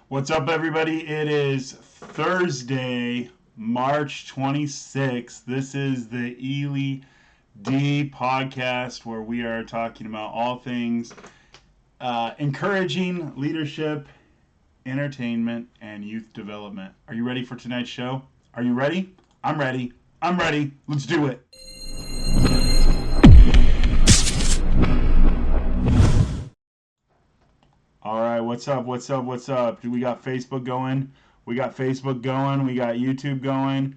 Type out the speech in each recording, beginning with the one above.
What's up, everybody? It is Thursday, March 26th. This is the ELEYD podcast where we are talking about all things encouraging leadership, entertainment, and youth development. Are you ready for tonight's show? Are you ready? I'm ready. I'm ready. Let's do it. All right, what's up? What's up? What's up? We got Facebook going. We got Facebook going. We got YouTube going.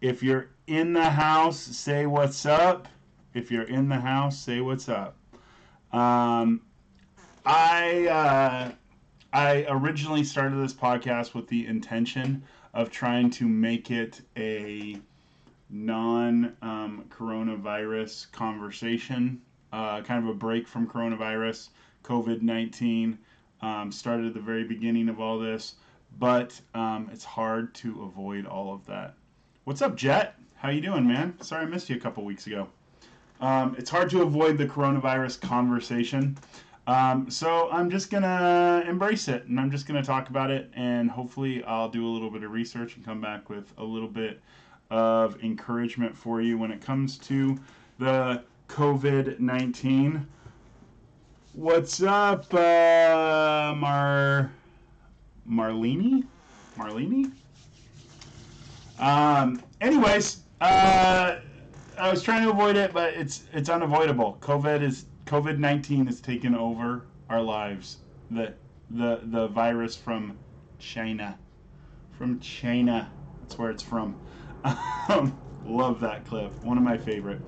If you're in the house, say what's up. If you're in the house, say what's up. Um, I originally started this podcast with the intention of trying to make it a non-coronavirus conversation, kind of a break from coronavirus, COVID-19. Started at the very beginning of all this, but it's hard to avoid all of that. What's up, Jet? How you doing, man? Sorry I missed you a couple weeks ago. It's hard to avoid the coronavirus conversation. So I'm just going to embrace it, and I'm just going to talk about it, and hopefully I'll do a little bit of research and come back with a little bit of encouragement for you when it comes to the COVID-19. What's up, Marlene? Marlene? Anyways, I was trying to avoid it, but it's unavoidable. COVID-19 has taken over our lives. The virus from China. From China. That's where it's from. Love that clip. One of my favorite.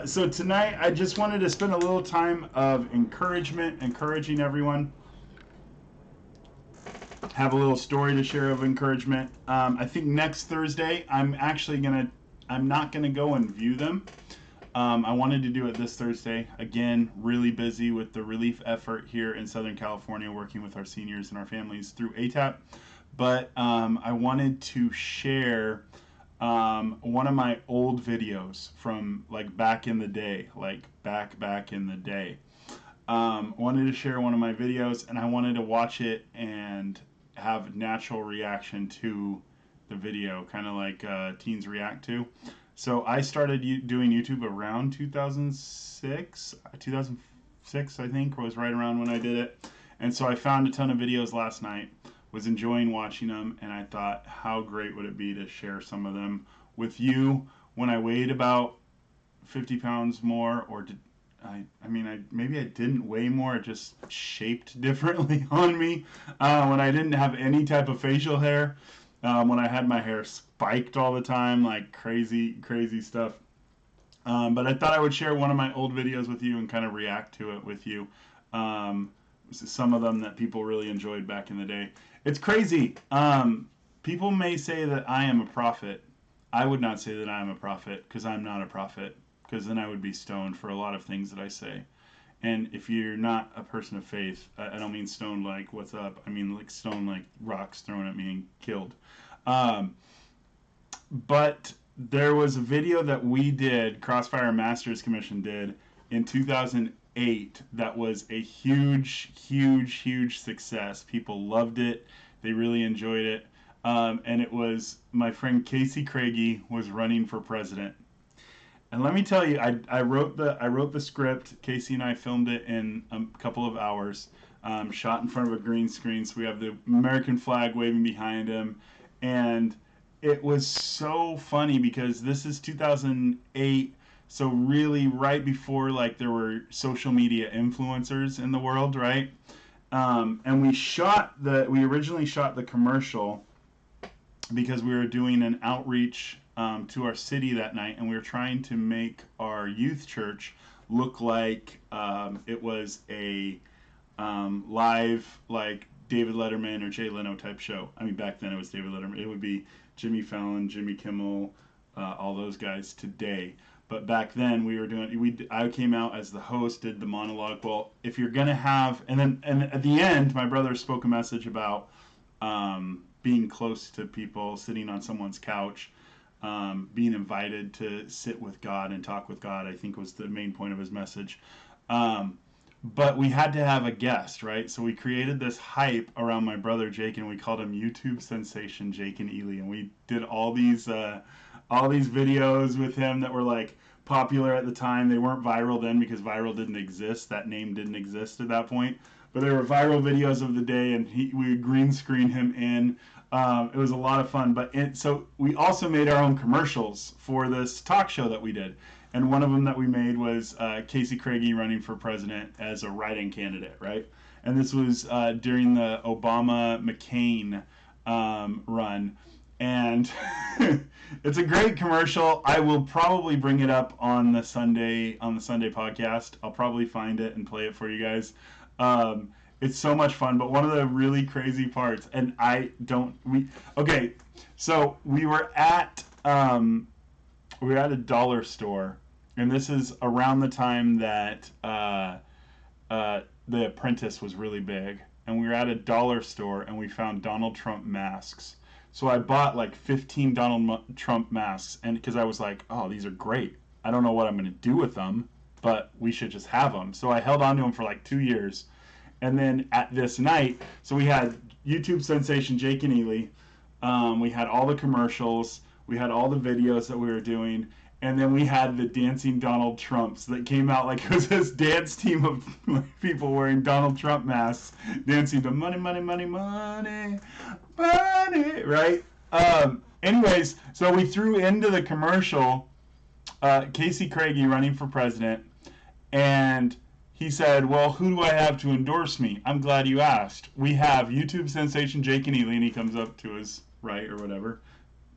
So tonight, I just wanted to spend a little time of encouragement, encouraging everyone. Have a little story to share of encouragement. I think next Thursday, I'm not gonna go and view them. I wanted to do it this Thursday. Again, really busy with the relief effort here in Southern California, working with our seniors and our families through ATAP. But I wanted to share one of my old videos from like back in the day, back in the day. Wanted to share one of my videos, and I wanted to watch it and have natural reaction to the video, kind of like teens react to. So I started doing YouTube around 2006, I think, was right around when I did it. And so I found a ton of videos last night, was enjoying watching them, and I thought, how great would it be to share some of them with you when I weighed about 50 pounds more, or did maybe I didn't weigh more, it just shaped differently on me, when I didn't have any type of facial hair, when I had my hair spiked all the time, like crazy stuff. But I thought I would share one of my old videos with you and kind of react to it with you. Some of them that people really enjoyed back in the day. It's crazy. People may say that I am a prophet. I would not say that I am a prophet, because I'm not a prophet, because then I would be stoned for a lot of things that I say. And if you're not a person of faith, I don't mean stoned like what's up. I mean like stoned like rocks thrown at me and killed. But there was a video that we did, Crossfire Masters Commission did, in 2008 that was a huge success. People loved it. They really enjoyed it. And it was my friend Casey Craigie was running for president. And let me tell you, I wrote the script. Casey and I filmed it in a couple of hours. Shot in front of a green screen, so we have the American flag waving behind him, and it was so funny because this is 2008, so really right before like there were social media influencers in the world, right? And we originally shot the commercial because we were doing an outreach to our city that night, and we were trying to make our youth church look like it was a live, like David Letterman or Jay Leno type show. I mean, back then it was David Letterman. It would be Jimmy Fallon, Jimmy Kimmel, all those guys today. But back then I came out as the host, did the monologue. Well, if you're gonna have, and at the end, my brother spoke a message about being close to people, sitting on someone's couch, being invited to sit with God and talk with God, I think was the main point of his message. but we had to have a guest, right? So we created this hype around my brother Jake, and we called him YouTube sensation Jake and ELEYD, and we did all these videos with him that were like popular at the time. They weren't viral then because viral didn't exist. That name didn't exist at that point. But they were viral videos of the day, and we would green screen him in. It was a lot of fun. So we also made our own commercials for this talk show that we did. And one of them that we made was Casey Craigie running for president as a write-in candidate, right? And this was during the Obama-McCain run. And it's a great commercial. I will probably bring it up on the Sunday podcast. I'll probably find it and play it for you guys. It's so much fun. But one of the really crazy parts, and so we were at a dollar store, and this is around the time that The Apprentice was really big, and we were at a dollar store and we found Donald Trump masks. So I bought like 15 Donald Trump masks, and because I was like, oh, these are great. I don't know what I'm going to do with them, but we should just have them. So I held on to them for like 2 years. And then at this night, so we had YouTube sensation Jake and ELEYD. We had all the commercials. We had all the videos that we were doing. And then we had the dancing Donald Trumps that came out. Like, it was this dance team of people wearing Donald Trump masks dancing to money, money, money, money, money, right? Anyways, so we threw into the commercial Casey Craigie running for president, and he said, well, who do I have to endorse me? I'm glad you asked. We have YouTube sensation Jake and ELEYD, and he comes up to his right or whatever.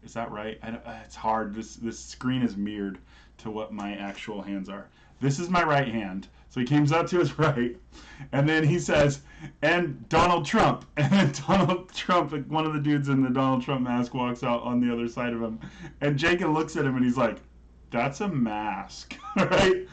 Is that right? It's hard. This screen is mirrored to what my actual hands are. This is my right hand. So he comes up to his right, and then he says, and Donald Trump. And then Donald Trump, one of the dudes in the Donald Trump mask, walks out on the other side of him. And Jacob looks at him, and he's like, that's a mask, right?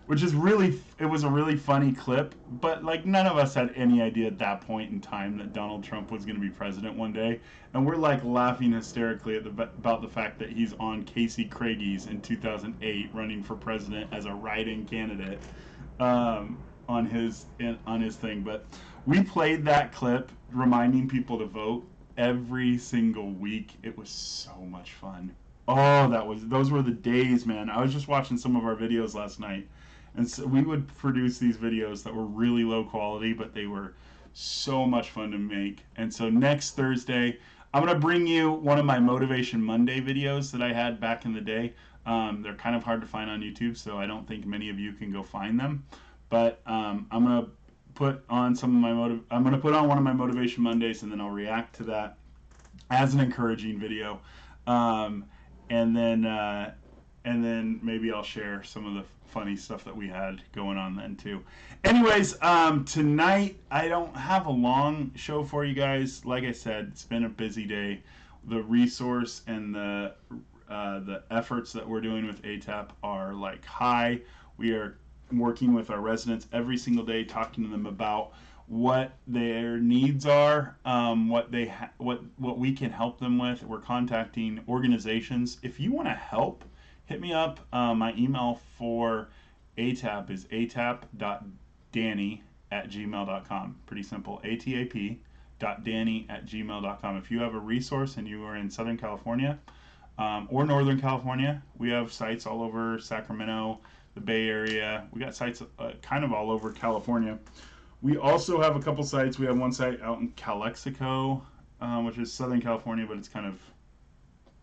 Which is it was a really funny clip, but like none of us had any idea at that point in time that Donald Trump was going to be president one day. And we're like laughing hysterically about the fact that he's on Casey Craigie's in 2008 running for president as a write-in candidate on his thing. But we played that clip reminding people to vote every single week. It was so much fun. Oh, those were the days, man. I was just watching some of our videos last night, and so we would produce these videos that were really low quality, but they were so much fun to make. And so next Thursday, I'm going to bring you one of my Motivation Monday videos that I had back in the day. They're kind of hard to find on YouTube, so I don't think many of you can go find them. But I'm going to put on I'm going to put on one of my Motivation Mondays, and then I'll react to that as an encouraging video. And then maybe I'll share some of the funny stuff that we had going on then too. Anyways, tonight I don't have a long show for you guys. Like I said, it's been a busy day. The resource and the efforts that we're doing with ATAP are like high. We are working with our residents every single day, talking to them about what their needs are, what we can help them with. We're contacting organizations. If you want to help, hit me up. My email for ATAP is atap.danny@gmail.com. Pretty simple. atap.danny@gmail.com. If you have a resource and you are in Southern California or Northern California, we have sites all over Sacramento, the Bay Area. We got sites kind of all over California. We also have a couple sites. We have one site out in Calexico, which is Southern California, but it's kind of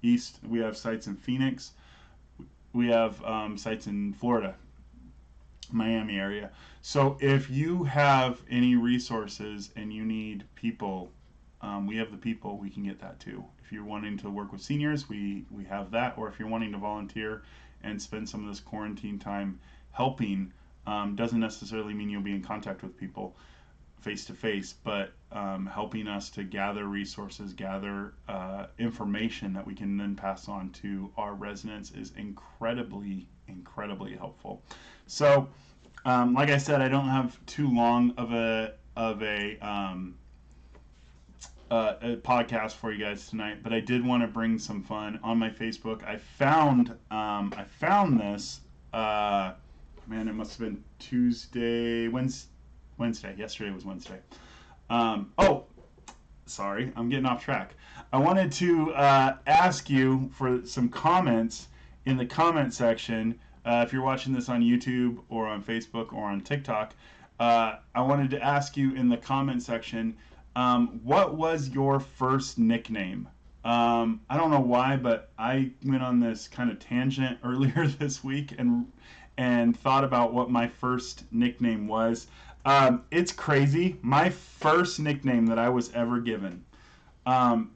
east. We have sites in Phoenix. We have sites in Florida, Miami area. So if you have any resources and you need people, we have the people. We can get that too. If you're wanting to work with seniors, we have that. Or if you're wanting to volunteer and spend some of this quarantine time helping, doesn't necessarily mean you'll be in contact with people face to face, but helping us to gather resources, gather information that we can then pass on to our residents is incredibly helpful. So, like I said, I don't have too long of a podcast for you guys tonight, but I did want to bring some fun on my Facebook. I found this. Man, it must have been Tuesday, Wednesday. Yesterday was Wednesday. Oh, sorry, I'm getting off track. I wanted to ask you for some comments in the comment section. If you're watching this on YouTube or on Facebook or on TikTok, I wanted to ask you in the comment section, what was your first nickname? I don't know why, but I went on this kind of tangent earlier this week and thought about what my first nickname was. It's crazy. My first nickname that I was ever given.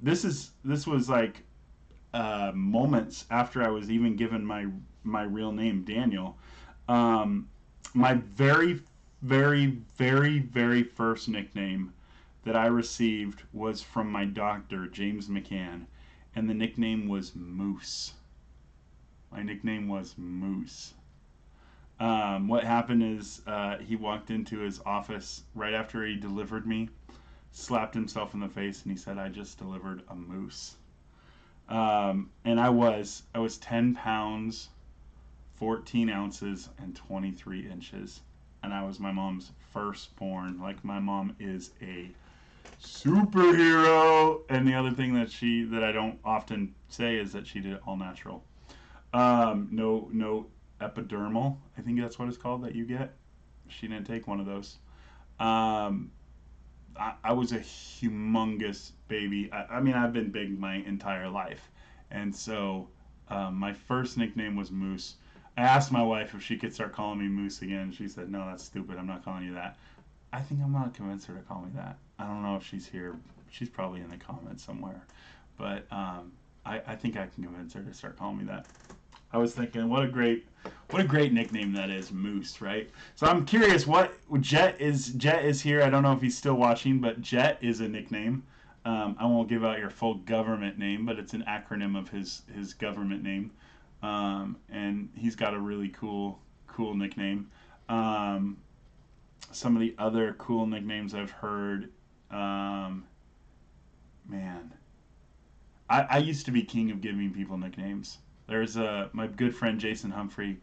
This was like moments after I was even given my real name, Daniel. My very, very, very, very first nickname that I received was from my doctor, James McCann, and the nickname was Moose. My nickname was Moose. What happened is he walked into his office right after he delivered me, slapped himself in the face, and he said, "I just delivered a moose." And I was 10 pounds, 14 ounces, and 23 inches. And I was my mom's firstborn. Like, my mom is a superhero. And the other thing that I don't often say is that she did it all natural. No epidermal. I think that's what it's called that you get. She didn't take one of those. I was a humongous baby. I mean, I've been big my entire life. And so my first nickname was Moose. I asked my wife if she could start calling me Moose again. She said, "No, that's stupid. I'm not calling you that." I think I'm going to convince her to call me that. I don't know if she's here. She's probably in the comments somewhere. But I think I can convince her to start calling me that. I was thinking, what a great nickname that is, Moose, right? So I'm curious, what Jet is here. I don't know if he's still watching, but Jet is a nickname. I won't give out your full government name, but it's an acronym of his government name, and he's got a really cool nickname. Some of the other cool nicknames I've heard, man, I used to be king of giving people nicknames. There's my good friend Jason Humphrey.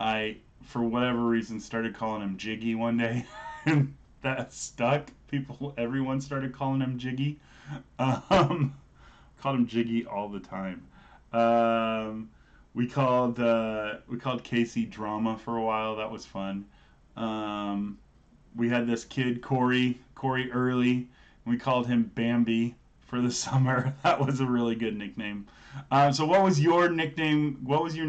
I, for whatever reason, started calling him Jiggy one day, and that stuck. Everyone started calling him Jiggy. Called him Jiggy all the time. We called Casey Drama for a while. That was fun. We had this kid Corey Early. We called him Bambi for the summer. That was a really good nickname. So what was your nickname? What was your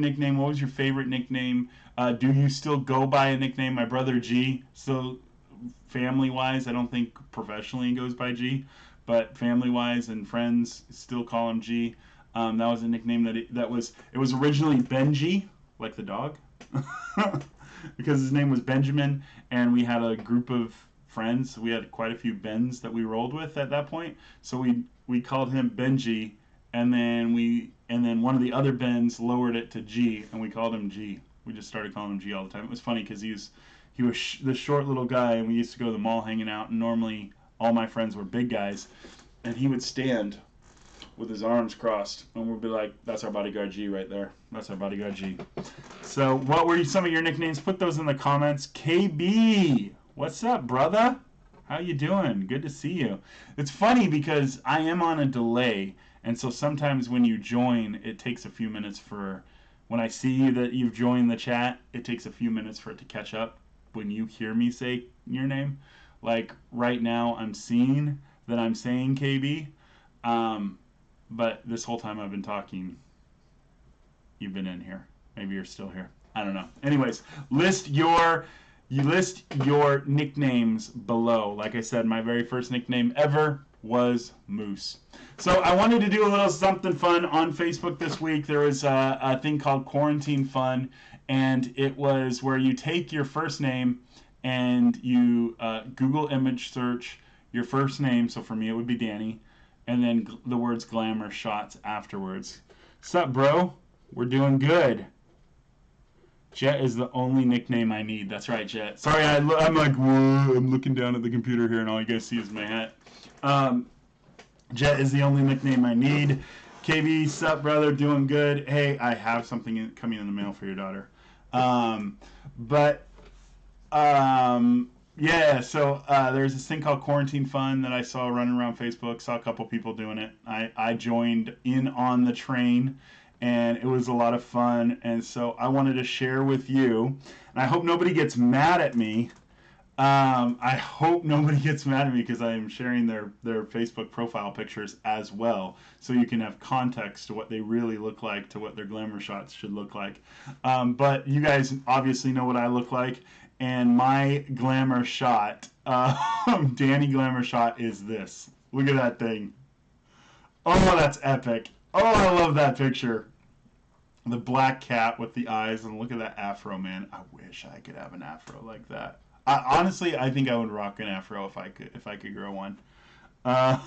favorite nickname? Do you still go by a nickname? My brother G, still family-wise, I don't think professionally he goes by G, but family-wise and friends still call him G. That was a nickname it was originally Benji, like the dog, because his name was Benjamin, and we had a group of friends. We had quite a few Bens that we rolled with at that point, so we called him Benji, and then one of the other Bens lowered it to G, and we called him G. We just started calling him G all the time. It was funny because he was the short little guy, and we used to go to the mall hanging out, and normally all my friends were big guys, and he would stand with his arms crossed, and we'd be like, "That's our bodyguard G right there. That's our bodyguard G." So what were some of your nicknames? Put those in the comments. KB, what's up, brother? How you doing? Good to see you. It's funny because I am on a delay, and so sometimes when you join, it takes a few minutes when I see that you've joined the chat, it takes a few minutes for it to catch up when you hear me say your name. Like right now, I'm seeing that I'm saying KB, but this whole time I've been talking, you've been in here. Maybe you're still here. I don't know. Anyways, list your nicknames below. Like I said, my very first nickname ever was Moose. So I wanted to do a little something fun on Facebook this week. There was a thing called Quarantine Fun, and it was where you take your first name and you Google image search your first name. So for me, it would be Danny, and then the words glamour shots afterwards. Sup, bro? We're doing good. Jet is the only nickname I need. That's right, Jet. Sorry, I'm like, whoa, I'm looking down at the computer here, and all you guys see is my hat. Jet is the only nickname I need. KB, sup, brother? Doing good. Hey, I have something coming in the mail for your daughter. But yeah, so there's this thing called Quarantine Fun that I saw running around Facebook. Saw a couple people doing it. I joined in on the train, and it was a lot of fun. And so I wanted to share with you, and I hope nobody gets mad at me. I hope nobody gets mad at me because I am sharing their Facebook profile pictures as well, so you can have context to what they really look like, to what their glamour shots should look like. But you guys obviously know what I look like, and my glamour shot, Danny glamour shot, is this. Look at that thing. Oh, that's epic. Oh, I love that picture. The black cat with the eyes, and look at that afro, man. I wish I could have an afro like that. Honestly, I think I would rock an afro if I could grow one. Uh,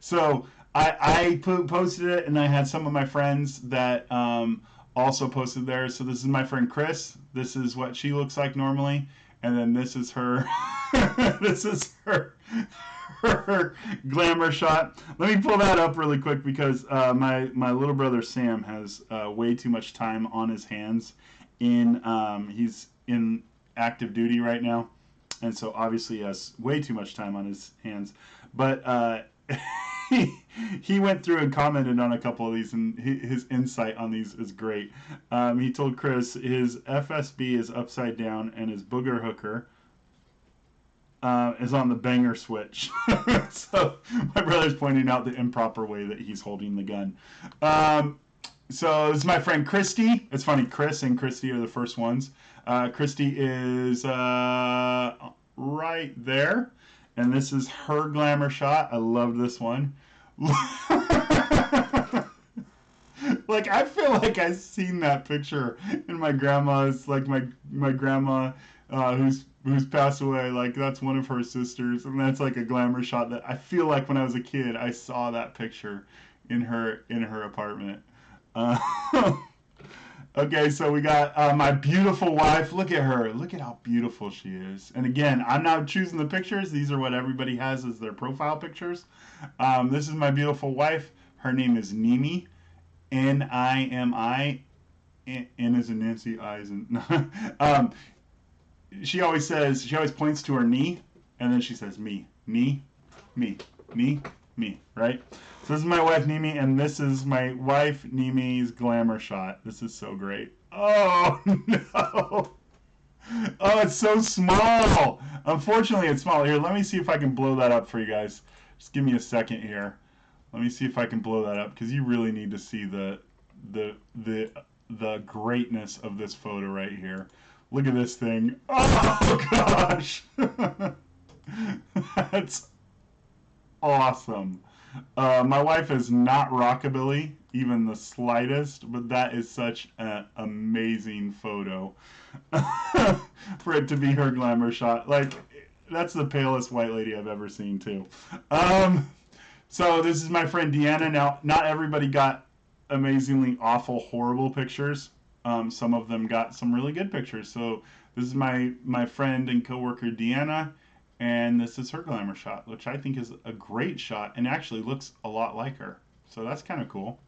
so I posted it, and I had some of my friends that also posted theirs. So this is my friend Chris. This is what she looks like normally, and then this is her. This is her glamour shot. Let me pull that up really quick because my little brother Sam has way too much time on his hands. He's in active duty right now, and so obviously he has way too much time on his hands. But he went through and commented on a couple of these, and his insight on these is great. He told Chris his FSB is upside down and his booger hooker is on the banger switch. So my brother's pointing out the improper way that he's holding the gun. So this is my friend Christy. It's funny, Chris and Christy are the first ones. Christy is right there, and this is her glamour shot. I love this one. Like, I feel like I've seen that picture in my grandma's, like my grandma who's passed away. Like, that's one of her sisters, and that's like a glamour shot that I feel like when I was a kid I saw that picture in her apartment. Okay, so we got my beautiful wife. Look at her. Look at how beautiful she is. And again, I'm not choosing the pictures. These are what everybody has as their profile pictures. This is my beautiful wife. Her name is Nimi. Nimi. N is in Nancy, I is in... she always points to her knee, and then she says me, me, me, me, me, right? So this is my wife, Nimi, and this is my wife, Nimi's glamour shot. This is so great. Oh, no. Oh, it's so small. Unfortunately, it's small. Here, let me see if I can blow that up for you guys. Just give me a second here. Let me see if I can blow that up, because you really need to see the greatness of this photo right here. Look at this thing. Oh, gosh. That's awesome. My wife is not rockabilly, even the slightest, but that is such an amazing photo for it to be her glamour shot. Like, that's the palest white lady I've ever seen, too. So this is my friend Deanna. Now, not everybody got amazingly awful, horrible pictures. Some of them got some really good pictures. So this is my friend and coworker Deanna. And this is her glamour shot, which I think is a great shot and actually looks a lot like her. So that's kind of cool.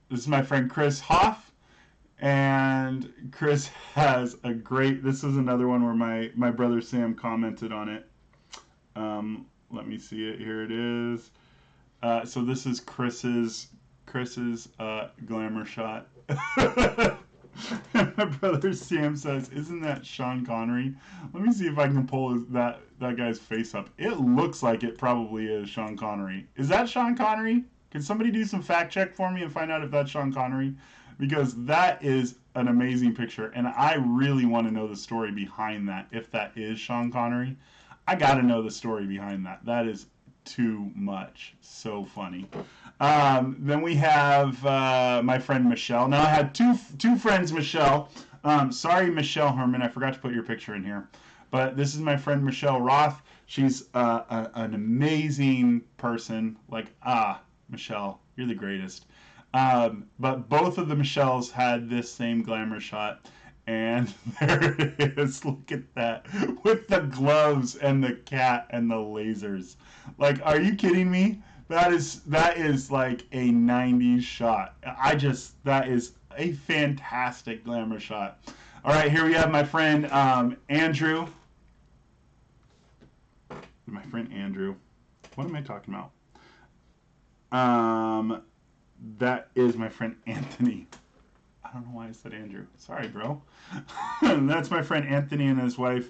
This is my friend Chris Hoff. And Chris has a great... This is another one where my brother Sam commented on it. Let me see it. Here it is. So this is Chris's glamour shot. My brother Sam says, "Isn't that Sean Connery?" Let me see if I can pull that guy's face up. It looks like it probably is Sean Connery. Is that Sean Connery? Can somebody do some fact check for me and find out if that's Sean Connery? Because that is an amazing picture, and I really want to know the story behind that. If that is Sean Connery, I got to know the story behind that. That is too much. So funny. Then we have my friend Michelle. Now I had two friends, Michelle. Sorry, Michelle Herman, I forgot to put your picture in here. But this is my friend Michelle Roth. She's an amazing person. Like, Michelle, you're the greatest. But both of the Michelles had this same glamour shot. And there it is. Look at that. With the gloves and the cat and the lasers. Like, are you kidding me? That is like a 90s shot. That is a fantastic glamour shot. All right, here we have my friend Andrew. My friend Andrew. What am I talking about? That is my friend Anthony. I don't know why I said Andrew. Sorry, bro. That's my friend Anthony and his wife,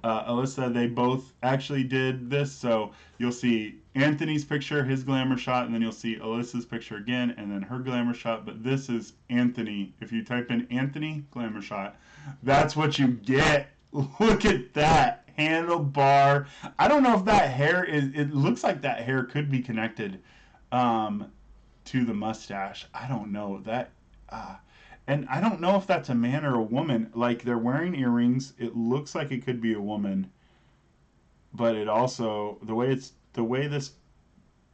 Alyssa. They both actually did this. So you'll see Anthony's picture, his glamour shot, and then you'll see Alyssa's picture again, and then her glamour shot. But this is Anthony. If you type in Anthony glamour shot, that's what you get. Look at that handlebar. I don't know if that hair is. It looks like that hair could be connected to the mustache. I don't know that. And I don't know if that's a man or a woman. Like, they're wearing earrings. It looks like it could be a woman, but it also the way this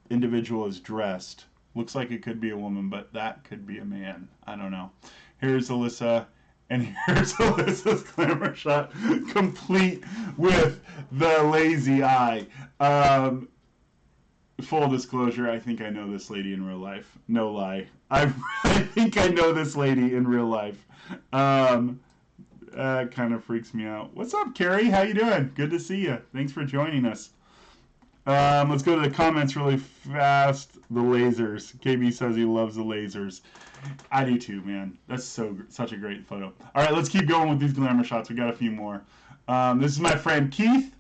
individual is dressed looks like it could be a woman, but that could be a man. I don't know. Here's Alyssa, and here's Alyssa's glamour shot, complete with the lazy eye. Full disclosure, I think I know this lady in real life. No lie. I think I know this lady in real life. That kind of freaks me out. What's up, Carrie? How you doing? Good to see you. Thanks for joining us. Let's go to the comments really fast. The lasers. KB says he loves the lasers. I do too, man. That's such a great photo. All right, let's keep going with these glamour shots. We got a few more. This is my friend Keith.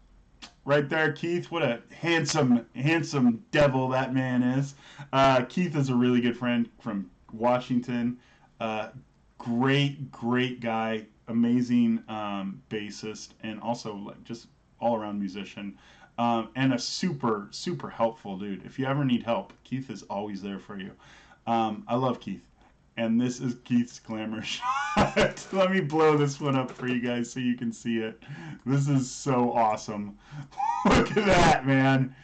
Right there, Keith. What a handsome devil that man is. Keith is a really good friend from Washington. Great guy. Amazing bassist, and also like just all-around musician. And a super helpful dude. If you ever need help, Keith is always there for you. I love Keith. And this is Keith's glamour shot. Let me blow this one up for you guys so you can see it. This is so awesome. Look at that, man.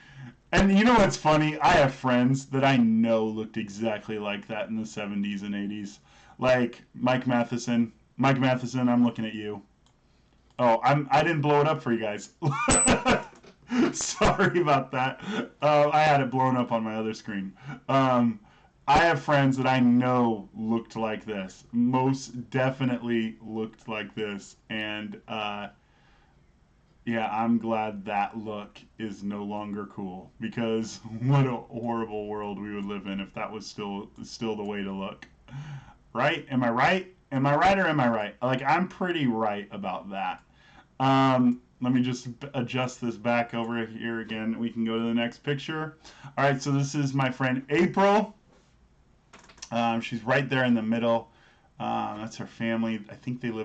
And you know what's funny? I have friends that I know looked exactly like that in the 70s and 80s. Like Mike Matheson. Mike Matheson, I'm looking at you. Oh, I didn't blow it up for you guys. Sorry about that. I had it blown up on my other screen. I have friends that I know looked like this. Most definitely looked like this. And yeah, I'm glad that look is no longer cool, because what a horrible world we would live in if that was still the way to look. Right? Am I right? Am I right or am I right? Like, I'm pretty right about that. Let me just adjust this back over here again. We can go to the next picture. All right, so this is my friend April. She's right there in the middle. That's her family. I think they're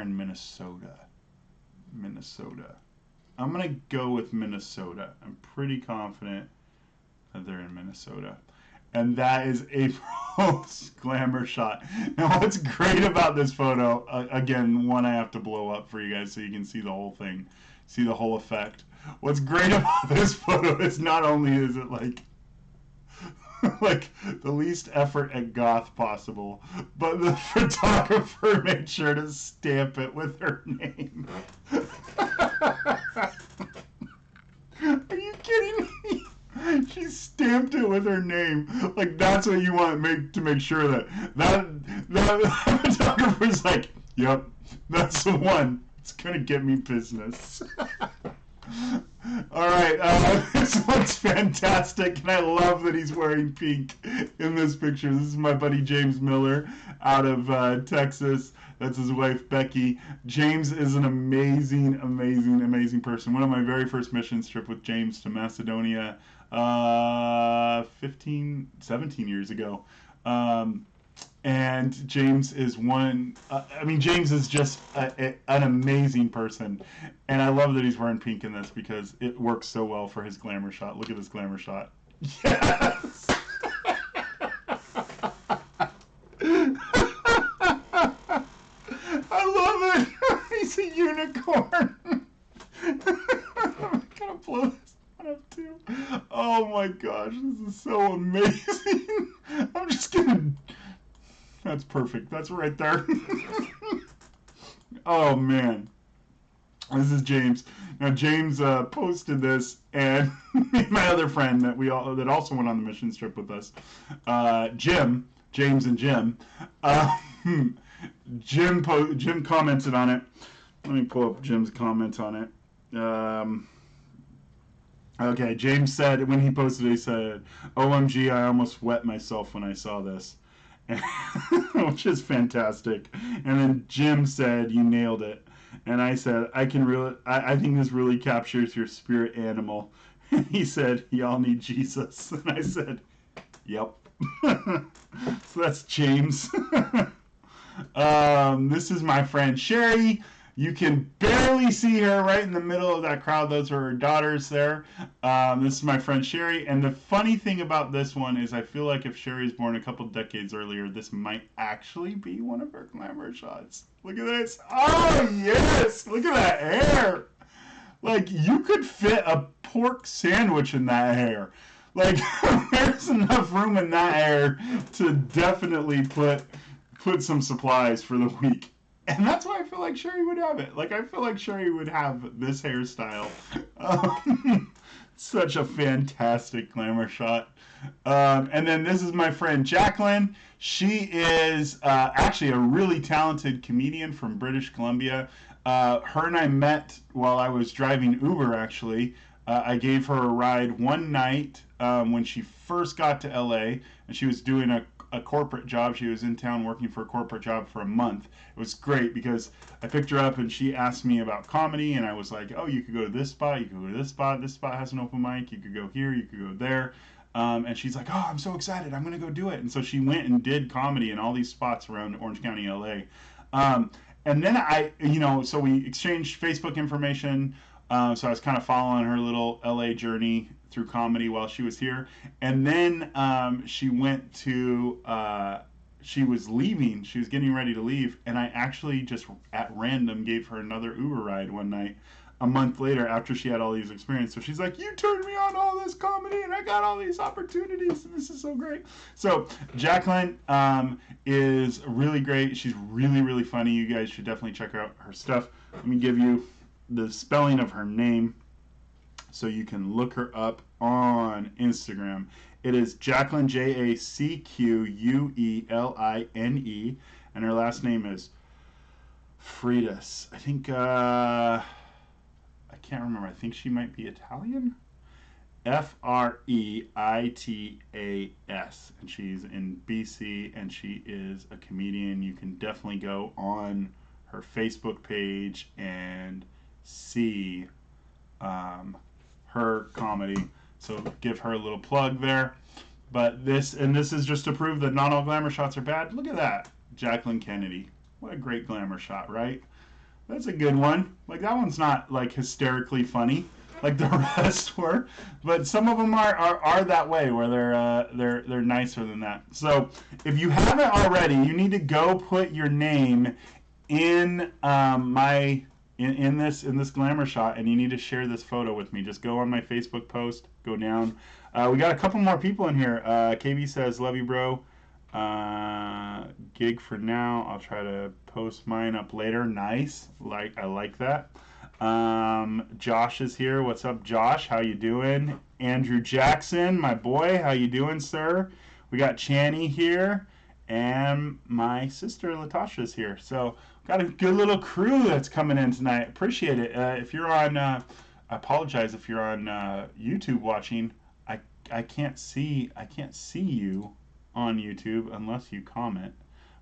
in Minnesota. I'm going to go with Minnesota. I'm pretty confident that they're in Minnesota. And that is April's glamour shot. Now, what's great about this photo, again, one I have to blow up for you guys so you can see the whole thing, see the whole effect. What's great about this photo is not only is it like the least effort at goth possible, but the photographer made sure to stamp it with her name. Are you kidding me? She stamped it with her name. Like, that's what you want to make sure that photographer's like, yep, that's the one. It's gonna get me business. All right, this looks fantastic, and I love that he's wearing pink in this picture. This is my buddy James Miller out of Texas. That's his wife, Becky. James is an amazing person. One of my very first missions trip with James to Macedonia 17 years ago. And James is James is just an amazing person. And I love that he's wearing pink in this because it works so well for his glamour shot. Look at this glamour shot. Yes! I love it! He's a unicorn! I'm gonna blow this one up too. Oh my gosh, this is so amazing! I'm just gonna... That's perfect. That's right there. Oh, man. This is James. Now James posted this, and my other friend that also went on the mission trip with us, James and Jim. Uh, Jim commented on it. Let me pull up Jim's comments on it. Okay, James said when he posted it, he said, "OMG, I almost wet myself when I saw this," which is fantastic. And then Jim said, "You nailed it." And I said, I think this really captures your spirit animal. And he said, "Y'all need Jesus." And I said, "Yep." So that's James. This is my friend Sherry. You can barely see her right in the middle of that crowd. Those are her daughters there. This is my friend Sherry. And the funny thing about this one is I feel like if Sherry was born a couple decades earlier, this might actually be one of her glamour shots. Look at this. Oh, yes. Look at that hair. Like, you could fit a pork sandwich in that hair. Like, there's enough room in that hair to definitely put some supplies for the week. And that's why I feel like Sherry would have it. Like, I feel like Sherry would have this hairstyle. Such a fantastic glamour shot. And then this is my friend Jacqueline. She is actually a really talented comedian from British Columbia. Her and I met while I was driving Uber, actually. I gave her a ride one night when she first got to LA, and she was doing a corporate job. She was in town working for a corporate job for a month. It was great because I picked her up and she asked me about comedy, and I was like, "Oh, you could go to this spot, you could go to this spot has an open mic, you could go here, you could go there." And she's like, "Oh, I'm so excited, I'm going to go do it." And so she went and did comedy in all these spots around Orange County, LA. And then so we exchanged Facebook information. So I was kind of following her little LA journey through comedy while she was here. And then she went to, she was leaving, she was getting ready to leave. And I actually just at random gave her another Uber ride one night a month later after she had all these experiences. So she's like, "You turned me on to all this comedy and I got all these opportunities and this is so great." So Jacqueline is really great. She's really, really funny. You guys should definitely check out her stuff. Let me give you the spelling of her name so you can look her up on Instagram. It is Jacqueline, Jacqueline, and her last name is Freitas. I think I can't remember. I think she might be Italian. Freitas, and she's in BC, and she is a comedian. You can definitely go on her Facebook page and see her comedy. So give her a little plug there. But this is just to prove that not all glamour shots are bad. Look at that, Jacqueline Kennedy. What a great glamour shot, right? That's a good one. Like, that one's not like hysterically funny like the rest were, but some of them are that way where they're nicer than that. So if you haven't already, you need to go put your name in in this glamour shot, and you need to share this photo with me. Just go on my Facebook post, go down. We got a couple more people in here. KB says, "Love you, bro. Gig for now. I'll try to post mine up later." Nice. I like that. Josh is here. What's up, Josh? How you doing? Andrew Jackson, my boy. How you doing, sir? We got Channy here, and my sister Latasha's here. So got a good little crew that's coming in tonight. Appreciate it. If you're on, I apologize if you're on YouTube watching. I can't see you on YouTube unless you comment.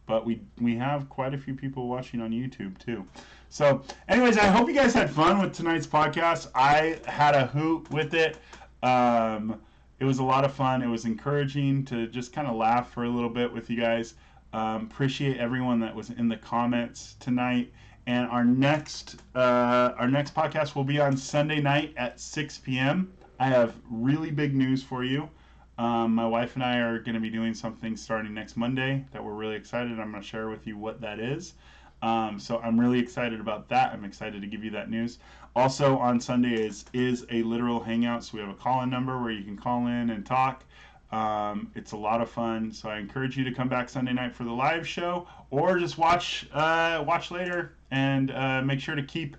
But we have quite a few people watching on YouTube too. So, anyways, I hope you guys had fun with tonight's podcast. I had a hoot with it. It was a lot of fun. It was encouraging to just kind of laugh for a little bit with you guys. Appreciate everyone that was in the comments tonight. And our next podcast will be on Sunday night at 6 p.m. I have really big news for you. My wife and I are going to be doing something starting next Monday that we're really excited. I'm going to share with you what that is. So I'm really excited about that. I'm excited to give you that news. Also on Sunday is a literal hangout. So we have a call-in number where you can call in and talk. It's a lot of fun, so I encourage you to come back Sunday night for the live show, or just watch later, and make sure to keep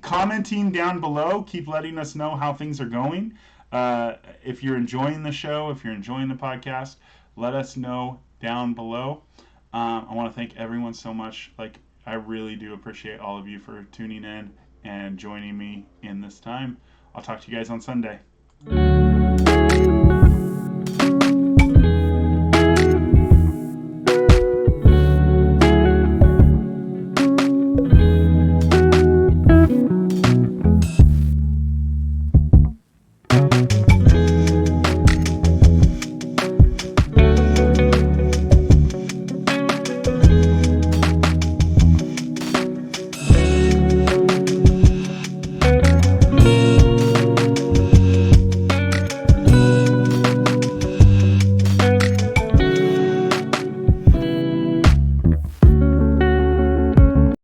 commenting down below. Keep letting us know how things are going. If you're enjoying the show, if you're enjoying the podcast, let us know down below. I want to thank everyone so much. Like, I really do appreciate all of you for tuning in and joining me in this time. I'll talk to you guys on Sunday.